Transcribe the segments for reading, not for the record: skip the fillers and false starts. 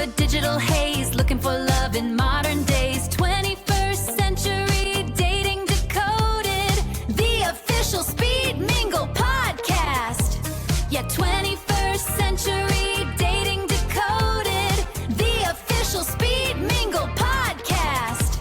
a digital haze, looking for love in modern days. 21st Century Dating Decoded, the official Speed Mingle Podcast. Yeah, 21st Century Dating Decoded, the official Speed Mingle Podcast.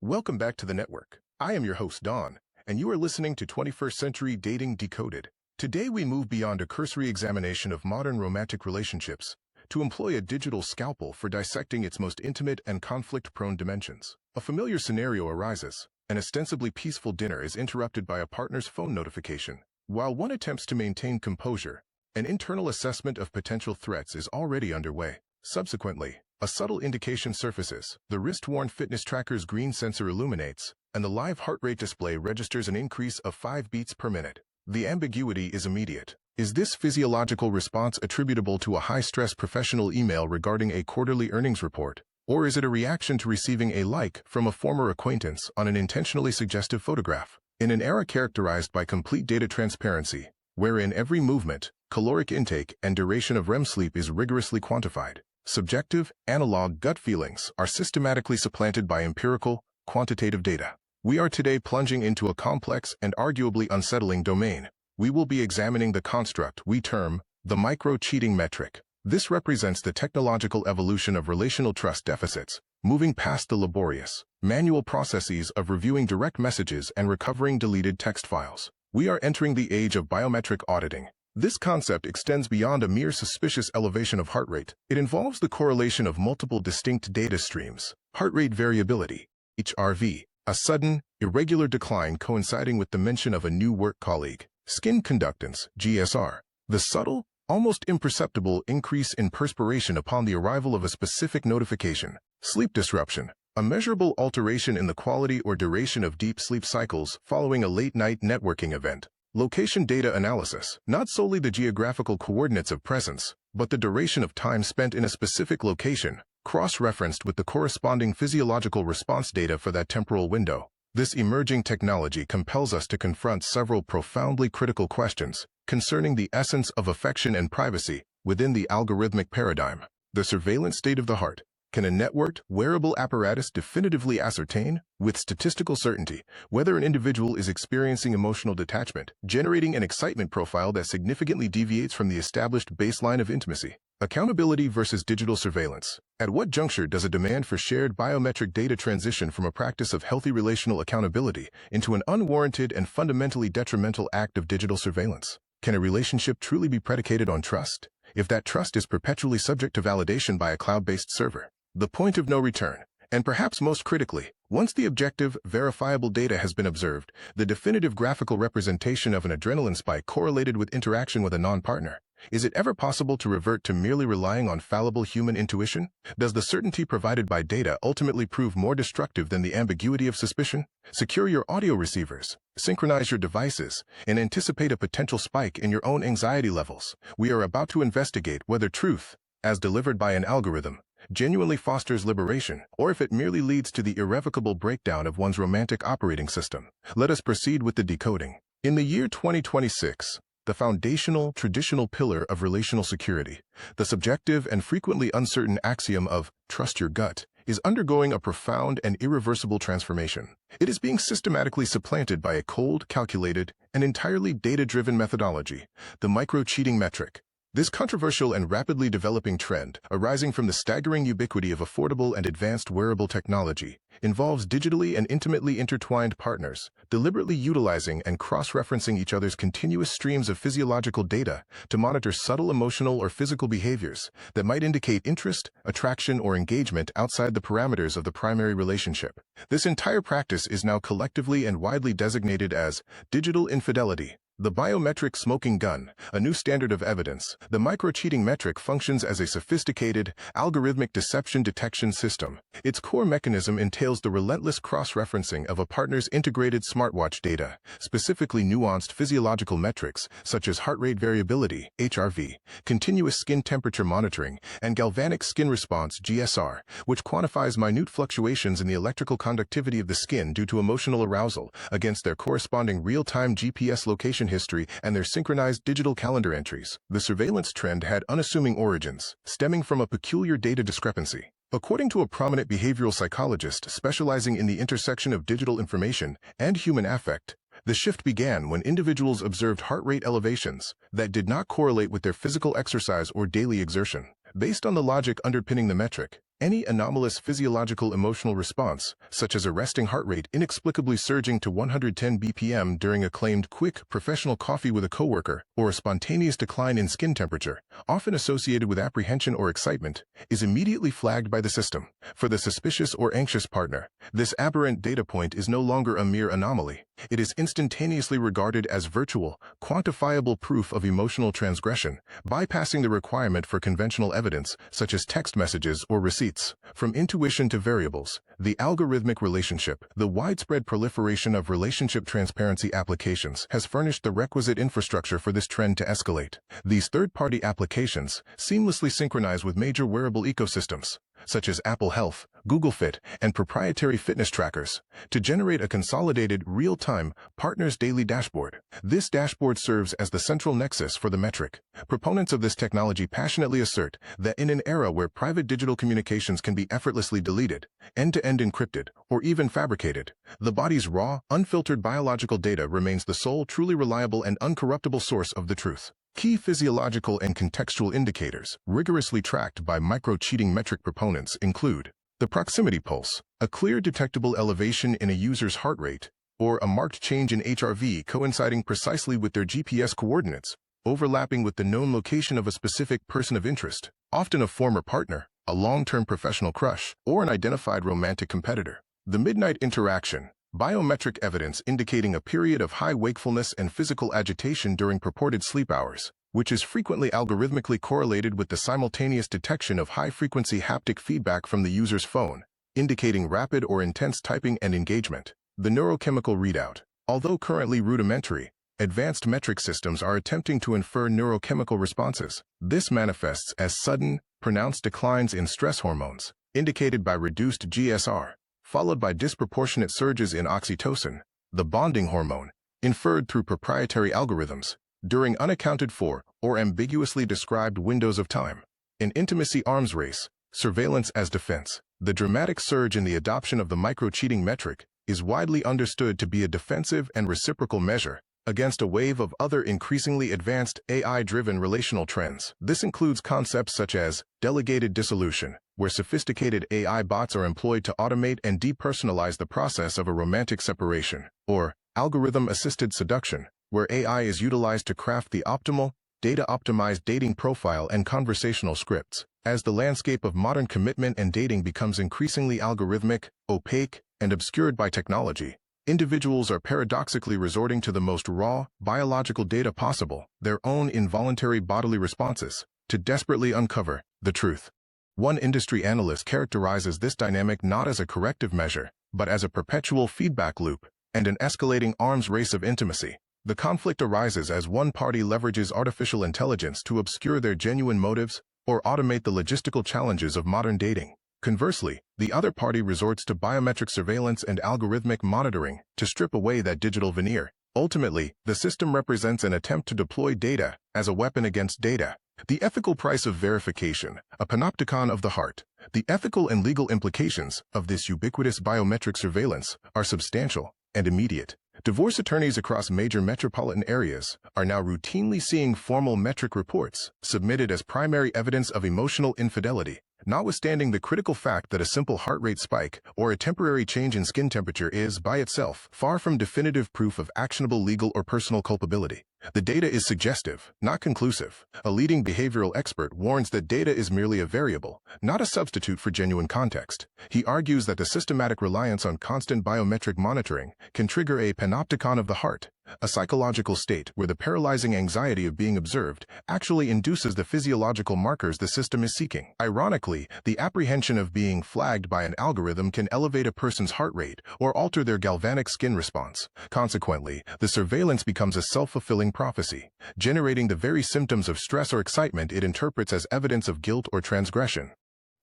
Welcome back to the network. I am your host, Don, and you are listening to 21st Century Dating Decoded. Today we move beyond a cursory examination of modern romantic relationships to employ a digital scalpel for dissecting its most intimate and conflict-prone dimensions. A familiar scenario arises. An ostensibly peaceful dinner is interrupted by a partner's phone notification. While one attempts to maintain composure, an internal assessment of potential threats is already underway. Subsequently, a subtle indication surfaces. The wrist-worn fitness tracker's green sensor illuminates, and the live heart rate display registers an increase of 5 beats per minute. The ambiguity is immediate. Is this physiological response attributable to a high-stress professional email regarding a quarterly earnings report, or is it a reaction to receiving a like from a former acquaintance on an intentionally suggestive photograph? In an era characterized by complete data transparency, wherein every movement, caloric intake, and duration of REM sleep is rigorously quantified, subjective, analog gut feelings are systematically supplanted by empirical, quantitative data. We are today plunging into a complex and arguably unsettling domain. We will be examining the construct we term the micro-cheating metric. This represents the technological evolution of relational trust deficits, moving past the laborious, manual processes of reviewing direct messages and recovering deleted text files. We are entering the age of biometric auditing. This concept extends beyond a mere suspicious elevation of heart rate. It involves the correlation of multiple distinct data streams. Heart rate variability, HRV, a sudden, irregular decline coinciding with the mention of a new work colleague. Skin conductance, GSR, the subtle, almost imperceptible increase in perspiration upon the arrival of a specific notification. Sleep disruption, a measurable alteration in the quality or duration of deep sleep cycles following a late-night networking event. Location data analysis, not solely the geographical coordinates of presence, but the duration of time spent in a specific location, cross-referenced with the corresponding physiological response data for that temporal window. This emerging technology compels us to confront several profoundly critical questions concerning the essence of affection and privacy within the algorithmic paradigm. The surveillance state of the heart. Can a networked, wearable apparatus definitively ascertain, with statistical certainty, whether an individual is experiencing emotional detachment, generating an excitement profile that significantly deviates from the established baseline of intimacy? Accountability versus digital surveillance. At what juncture does a demand for shared biometric data transition from a practice of healthy relational accountability into an unwarranted and fundamentally detrimental act of digital surveillance? Can a relationship truly be predicated on trust, if that trust is perpetually subject to validation by a cloud-based server? The point of no return. And perhaps most critically, once the objective, verifiable data has been observed, the definitive graphical representation of an adrenaline spike correlated with interaction with a non-partner, is it ever possible to revert to merely relying on fallible human intuition? Does the certainty provided by data ultimately prove more destructive than the ambiguity of suspicion? Secure your audio receivers, synchronize your devices, and anticipate a potential spike in your own anxiety levels. We are about to investigate whether truth, as delivered by an algorithm, genuinely fosters liberation, or if it merely leads to the irrevocable breakdown of one's romantic operating system. Let us proceed with the decoding. In the year 2026, the foundational, traditional pillar of relational security, the subjective and frequently uncertain axiom of trust your gut, is undergoing a profound and irreversible transformation. It is being systematically supplanted by a cold, calculated, and entirely data-driven methodology, the micro-cheating metric. This controversial and rapidly developing trend, arising from the staggering ubiquity of affordable and advanced wearable technology, involves digitally and intimately intertwined partners, deliberately utilizing and cross-referencing each other's continuous streams of physiological data to monitor subtle emotional or physical behaviors that might indicate interest, attraction, or engagement outside the parameters of the primary relationship. This entire practice is now collectively and widely designated as digital infidelity. The biometric smoking gun, a new standard of evidence, the micro-cheating metric functions as a sophisticated, algorithmic deception detection system. Its core mechanism entails the relentless cross-referencing of a partner's integrated smartwatch data, specifically nuanced physiological metrics such as heart rate variability, HRV, continuous skin temperature monitoring, and galvanic skin response, GSR, which quantifies minute fluctuations in the electrical conductivity of the skin due to emotional arousal against their corresponding real-time GPS location communication history and their synchronized digital calendar entries. The surveillance trend had unassuming origins, stemming from a peculiar data discrepancy. According to a prominent behavioral psychologist specializing in the intersection of digital information and human affect, the shift began when individuals observed heart rate elevations that did not correlate with their physical exercise or daily exertion. Based on the logic underpinning the metric, any anomalous physiological emotional response, such as a resting heart rate inexplicably surging to 110 bpm during a claimed quick professional coffee with a coworker, or a spontaneous decline in skin temperature, often associated with apprehension or excitement, is immediately flagged by the system. For the suspicious or anxious partner, this aberrant data point is no longer a mere anomaly. It is instantaneously regarded as virtual, quantifiable proof of emotional transgression, bypassing the requirement for conventional evidence, such as text messages or receipts. From intuition to variables, the algorithmic relationship, the widespread proliferation of relationship transparency applications has furnished the requisite infrastructure for this trend to escalate. These third-party applications seamlessly synchronize with major wearable ecosystems, such as Apple Health, Google Fit, and proprietary fitness trackers, to generate a consolidated, real-time, partner's daily dashboard. This dashboard serves as the central nexus for the metric. Proponents of this technology passionately assert that in an era where private digital communications can be effortlessly deleted, end-to-end encrypted, or even fabricated, the body's raw, unfiltered biological data remains the sole truly reliable and uncorruptible source of the truth. Key physiological and contextual indicators rigorously tracked by micro-cheating metric proponents include the proximity pulse, a clear detectable elevation in a user's heart rate, or a marked change in HRV coinciding precisely with their GPS coordinates, overlapping with the known location of a specific person of interest, often a former partner, a long-term professional crush, or an identified romantic competitor. The midnight interaction, biometric evidence indicating a period of high wakefulness and physical agitation during purported sleep hours, which is frequently algorithmically correlated with the simultaneous detection of high-frequency haptic feedback from the user's phone, indicating rapid or intense typing and engagement. The neurochemical readout. Although currently rudimentary, advanced metric systems are attempting to infer neurochemical responses. This manifests as sudden, pronounced declines in stress hormones, indicated by reduced GSR, followed by disproportionate surges in oxytocin, the bonding hormone, inferred through proprietary algorithms, during unaccounted for or ambiguously described windows of time. In intimacy arms race, surveillance as defense, the dramatic surge in the adoption of the micro-cheating metric is widely understood to be a defensive and reciprocal measure against a wave of other increasingly advanced AI-driven relational trends. This includes concepts such as delegated dissolution, where sophisticated AI bots are employed to automate and depersonalize the process of a romantic separation, or algorithm-assisted seduction, where AI is utilized to craft the optimal, data-optimized dating profile and conversational scripts. As the landscape of modern commitment and dating becomes increasingly algorithmic, opaque, and obscured by technology, individuals are paradoxically resorting to the most raw, biological data possible, their own involuntary bodily responses, to desperately uncover the truth. One industry analyst characterizes this dynamic not as a corrective measure, but as a perpetual feedback loop and an escalating arms race of intimacy. The conflict arises as one party leverages artificial intelligence to obscure their genuine motives or automate the logistical challenges of modern dating. Conversely, the other party resorts to biometric surveillance and algorithmic monitoring to strip away that digital veneer. Ultimately, the system represents an attempt to deploy data as a weapon against data. The ethical price of verification, a panopticon of the heart. The ethical and legal implications of this ubiquitous biometric surveillance are substantial and immediate. Divorce attorneys across major metropolitan areas are now routinely seeing formal metric reports submitted as primary evidence of emotional infidelity, notwithstanding the critical fact that a simple heart rate spike or a temporary change in skin temperature is, by itself, far from definitive proof of actionable legal or personal culpability. The data is suggestive, not conclusive. A leading behavioral expert warns that data is merely a variable, not a substitute for genuine context. He argues that the systematic reliance on constant biometric monitoring can trigger a panopticon of the heart, a psychological state where the paralyzing anxiety of being observed actually induces the physiological markers the system is seeking. Ironically, the apprehension of being flagged by an algorithm can elevate a person's heart rate or alter their galvanic skin response. Consequently, the surveillance becomes a self-fulfilling prophecy, generating the very symptoms of stress or excitement it interprets as evidence of guilt or transgression.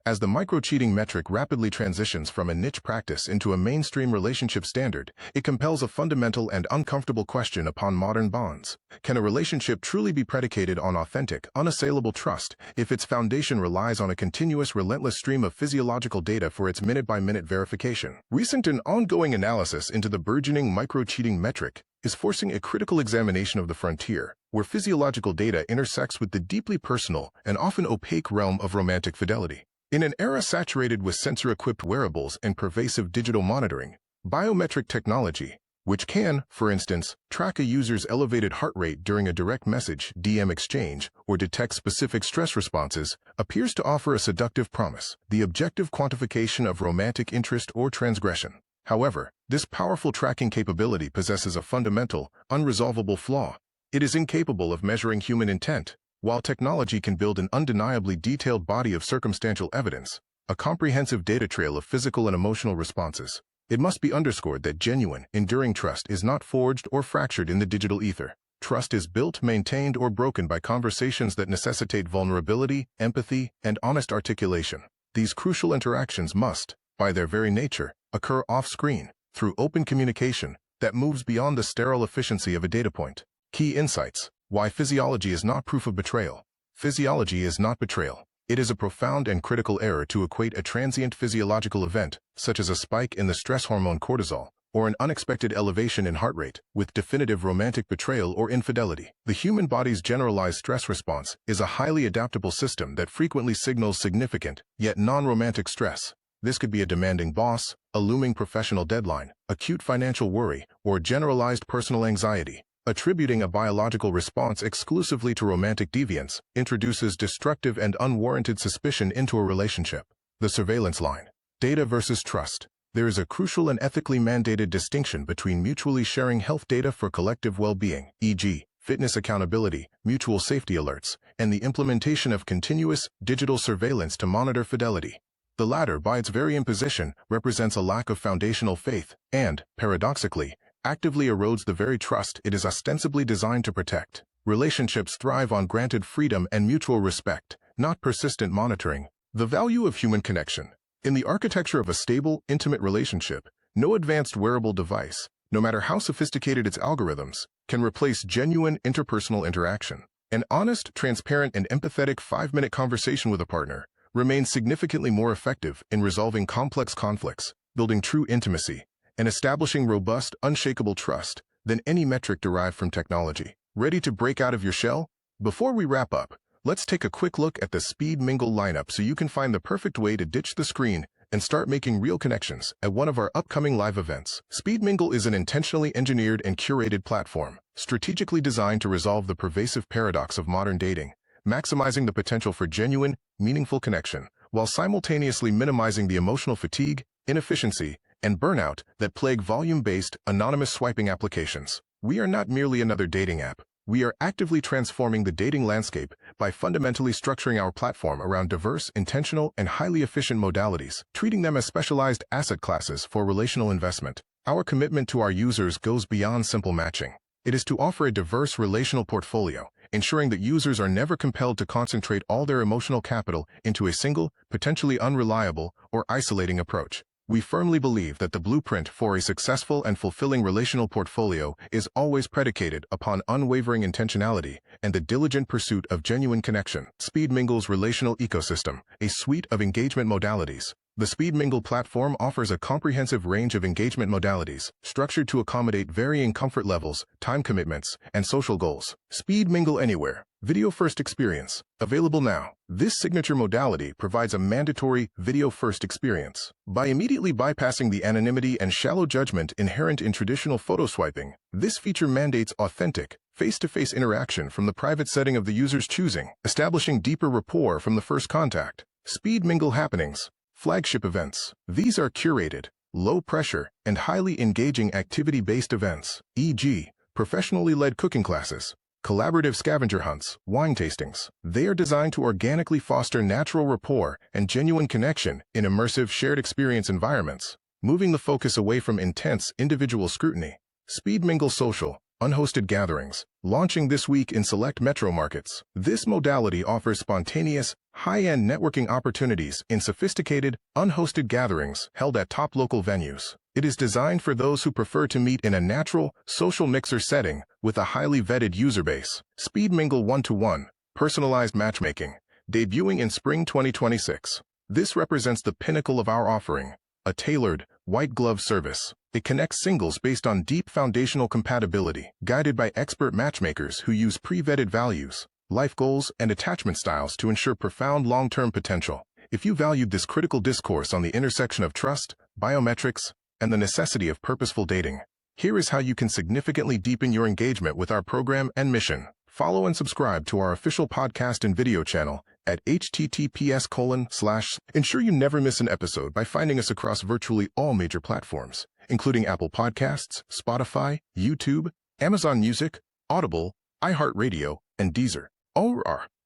As the micro-cheating metric rapidly transitions from a niche practice into a mainstream relationship standard, it compels a fundamental and uncomfortable question upon modern bonds. Can a relationship truly be predicated on authentic, unassailable trust if its foundation relies on a continuous, relentless stream of physiological data for its minute-by-minute verification? Recent and ongoing analysis into the burgeoning micro-cheating metric is forcing a critical examination of the frontier, where physiological data intersects with the deeply personal and often opaque realm of romantic fidelity. In an era saturated with sensor-equipped wearables and pervasive digital monitoring, biometric technology, which can, for instance, track a user's elevated heart rate during a direct message (DM) exchange or detect specific stress responses, appears to offer a seductive promise: the objective quantification of romantic interest or transgression. However, this powerful tracking capability possesses a fundamental, unresolvable flaw. It is incapable of measuring human intent. While technology can build an undeniably detailed body of circumstantial evidence, a comprehensive data trail of physical and emotional responses, it must be underscored that genuine, enduring trust is not forged or fractured in the digital ether. Trust is built, maintained, or broken by conversations that necessitate vulnerability, empathy, and honest articulation. These crucial interactions must, by their very nature, occur off-screen, through open communication that moves beyond the sterile efficiency of a data point. Key insights: why physiology is not proof of betrayal. Physiology is not betrayal. It is a profound and critical error to equate a transient physiological event, such as a spike in the stress hormone cortisol, or an unexpected elevation in heart rate, with definitive romantic betrayal or infidelity. The human body's generalized stress response is a highly adaptable system that frequently signals significant, yet non-romantic stress. This could be a demanding boss, a looming professional deadline, acute financial worry, or generalized personal anxiety. Attributing a biological response exclusively to romantic deviance introduces destructive and unwarranted suspicion into a relationship. The surveillance line. Data versus trust. There is a crucial and ethically mandated distinction between mutually sharing health data for collective well-being, e.g., fitness accountability, mutual safety alerts, and the implementation of continuous digital surveillance to monitor fidelity. The latter, by its very imposition, represents a lack of foundational faith and, paradoxically, actively erodes the very trust it is ostensibly designed to protect. Relationships thrive on granted freedom and mutual respect, not persistent monitoring. The value of human connection. In the architecture of a stable, intimate relationship, no advanced wearable device, no matter how sophisticated its algorithms, can replace genuine interpersonal interaction. An honest, transparent, and empathetic 5-minute conversation with a partner remains significantly more effective in resolving complex conflicts, building true intimacy, and establishing robust, unshakable trust than any metric derived from technology. Ready to break out of your shell? Before we wrap up, let's take a quick look at the Speed Mingle lineup so you can find the perfect way to ditch the screen and start making real connections at one of our upcoming live events. Speed Mingle is an intentionally engineered and curated platform, strategically designed to resolve the pervasive paradox of modern dating, maximizing the potential for genuine, meaningful connection, while simultaneously minimizing the emotional fatigue, inefficiency, and burnout that plague volume-based, anonymous swiping applications. We are not merely another dating app. We are actively transforming the dating landscape by fundamentally structuring our platform around diverse, intentional, and highly efficient modalities, treating them as specialized asset classes for relational investment. Our commitment to our users goes beyond simple matching. It is to offer a diverse relational portfolio, ensuring that users are never compelled to concentrate all their emotional capital into a single, potentially unreliable, or isolating approach. We firmly believe that the blueprint for a successful and fulfilling relational portfolio is always predicated upon unwavering intentionality and the diligent pursuit of genuine connection. Speed Mingle's relational ecosystem, a suite of engagement modalities. The Speed Mingle platform offers a comprehensive range of engagement modalities, structured to accommodate varying comfort levels, time commitments, and social goals. Speed Mingle Anywhere. Video-first experience. Available now. This signature modality provides a mandatory video-first experience. By immediately bypassing the anonymity and shallow judgment inherent in traditional photo swiping, this feature mandates authentic, face-to-face interaction from the private setting of the user's choosing, establishing deeper rapport from the first contact. Speed Mingle Happenings. Flagship events. These are curated, low-pressure, and highly engaging activity-based events, e.g., professionally led cooking classes, collaborative scavenger hunts, wine tastings. They are designed to organically foster natural rapport and genuine connection in immersive shared experience environments, moving the focus away from intense individual scrutiny. Speed Mingle Social. Unhosted gatherings, launching this week in select metro markets. This modality offers spontaneous, high-end networking opportunities in sophisticated, unhosted gatherings held at top local venues. It is designed for those who prefer to meet in a natural, social mixer setting with a highly vetted user base. Speed Mingle 1-to-1, personalized matchmaking, debuting in spring 2026. This represents the pinnacle of our offering, a tailored, white-glove service. It connects singles based on deep foundational compatibility, guided by expert matchmakers who use pre-vetted values, life goals, and attachment styles to ensure profound long-term potential. If you valued this critical discourse on the intersection of trust, biometrics, and the necessity of purposeful dating, here is how you can significantly deepen your engagement with our program and mission. Follow and subscribe to our official podcast and video channel at https:/. Ensure you never miss an episode by finding us across virtually all major platforms, including Apple Podcasts, Spotify, YouTube, Amazon Music, Audible, iHeartRadio, and Deezer.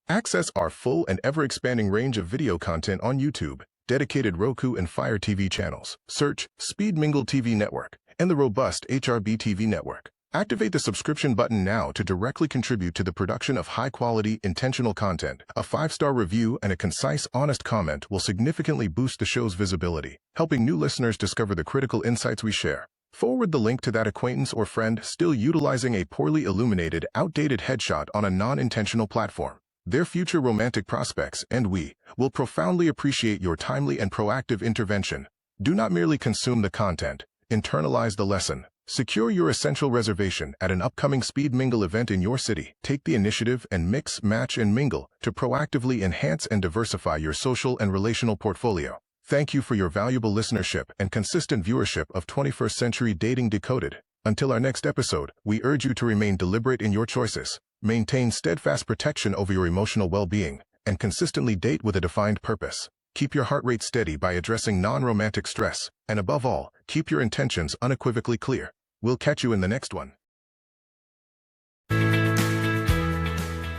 Access our full and ever-expanding range of video content on YouTube, dedicated Roku and Fire TV channels. Search Speed Mingle TV Network and the robust HRB TV Network. Activate the subscription button now to directly contribute to the production of high-quality, intentional content. A 5-star review and a concise, honest comment will significantly boost the show's visibility, helping new listeners discover the critical insights we share. Forward the link to that acquaintance or friend still utilizing a poorly illuminated, outdated headshot on a non-intentional platform. Their future romantic prospects and we will profoundly appreciate your timely and proactive intervention. Do not merely consume the content, internalize the lesson. Secure your essential reservation at an upcoming Speed Mingle event in your city. Take the initiative and mix, match, and mingle to proactively enhance and diversify your social and relational portfolio. Thank you for your valuable listenership and consistent viewership of 21st Century Dating Decoded. Until our next episode, we urge you to remain deliberate in your choices, maintain steadfast protection over your emotional well-being, and consistently date with a defined purpose. Keep your heart rate steady by addressing non-romantic stress, and above all, keep your intentions unequivocally clear. We'll catch you in the next one.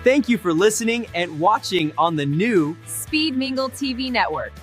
Thank you for listening and watching on the new Speed Mingle TV Network.